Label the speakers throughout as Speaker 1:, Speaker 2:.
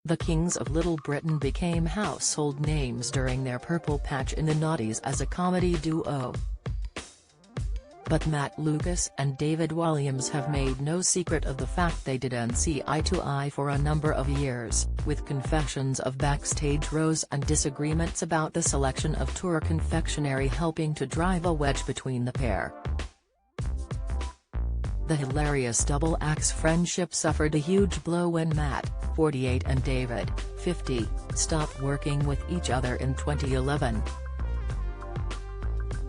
Speaker 1: the Kings of Little Britain became household names during their purple patch in the noughties as a comedy duo. But Matt Lucas and David Walliams have made no secret of the fact they didn't see eye to eye for a number of years, with confessions of backstage rows and disagreements about the selection of tour confectionery helping to drive a wedge between the pair. The hilarious double-axe friendship suffered a huge blow when Matt, 48 and David, 50, stopped working with each other in 2011.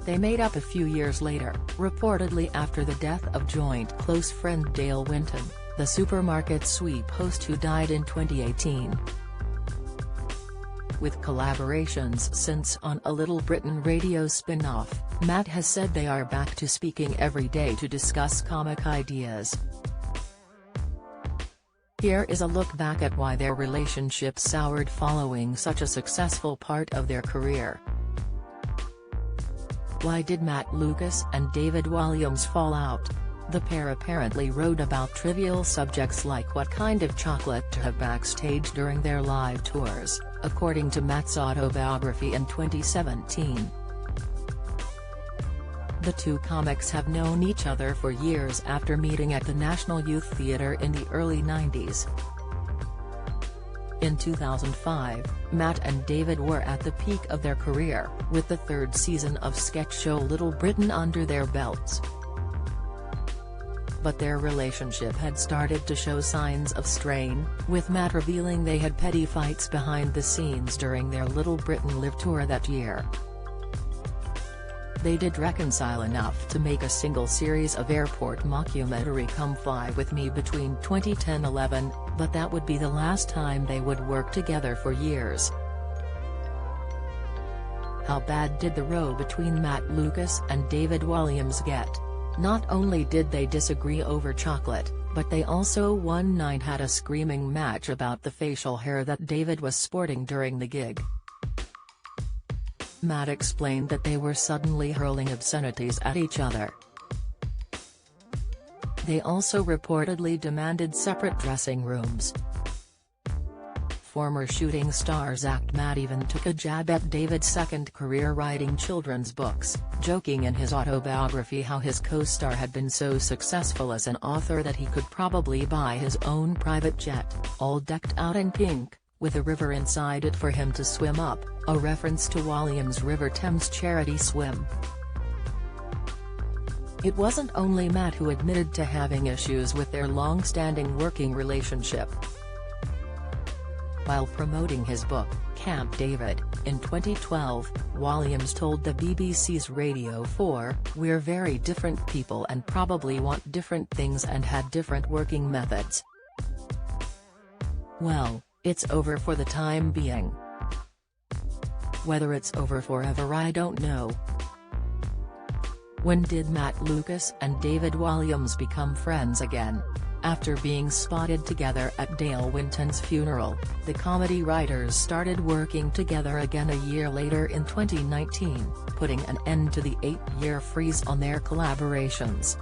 Speaker 1: They made up a few years later, reportedly after the death of joint close friend Dale Winton, the supermarket sweep host who died in 2018. With collaborations since on a Little Britain radio spin-off, Matt has said they are back to speaking every day to discuss comic ideas. Here is a look back at why their relationship soured following such a successful part of their career. Why did Matt Lucas and David Walliams fall out? The pair apparently wrote about trivial subjects like what kind of chocolate to have backstage during their live tours, according to Matt's autobiography in 2017. The two comics have known each other for years after meeting at the National Youth Theatre in the early 90s. In 2005, Matt and David were at the peak of their career, with the third season of sketch show Little Britain under their belts. But their relationship had started to show signs of strain, with Matt revealing they had petty fights behind the scenes during their Little Britain live tour that year. They did reconcile enough to make a single series of airport mockumentary Come Fly With Me between 2010-11, but that would be the last time they would work together for years. How bad did the row between Matt Lucas and David Walliams get? Not only did they disagree over chocolate, but they also one night had a screaming match about the facial hair that David was sporting during the gig. Matt explained that they were suddenly hurling obscenities at each other. They also reportedly demanded separate dressing rooms. Former Shooting Stars act Matt even took a jab at David's second career writing children's books, joking in his autobiography how his co-star had been so successful as an author that he could probably buy his own private jet, all decked out in pink, with a river inside it for him to swim up, a reference to Walliams' River Thames charity swim. It wasn't only Matt who admitted to having issues with their long-standing working relationship. While promoting his book, Camp David, in 2012, Walliams told the BBC's Radio 4, "We're very different people and probably want different things and had different working methods. Well, it's over for the time being. Whether it's over forever I don't know." When did Matt Lucas and David Walliams become friends again? After being spotted together at Dale Winton's funeral, the comedy writers started working together again a year later in 2019, putting an end to the 8-year freeze on their collaborations.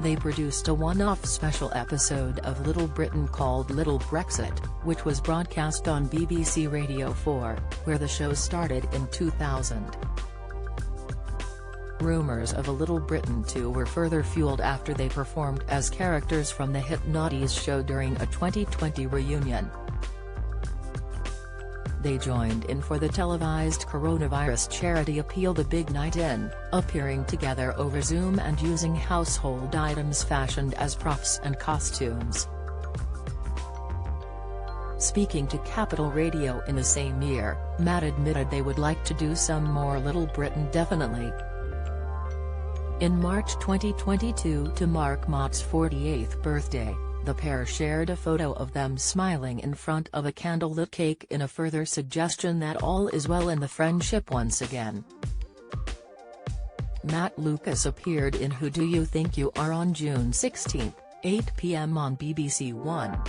Speaker 1: They produced a one-off special episode of Little Britain called Little Brexit, which was broadcast on BBC Radio 4, where the show started in 2000. Rumours of a Little Britain 2 were further fueled after they performed as characters from the hit noughties show during a 2020 reunion. They joined in for the televised coronavirus charity appeal The Big Night In, appearing together over Zoom and using household items fashioned as props and costumes. Speaking to Capital Radio in the same year, Matt admitted they would like to do some more Little Britain definitely. In March 2022 to mark Matt's 48th birthday, the pair shared a photo of them smiling in front of a candlelit cake in a further suggestion that all is well in the friendship once again. Matt Lucas appeared in Who Do You Think You Are on June 16, 8 p.m. on BBC One.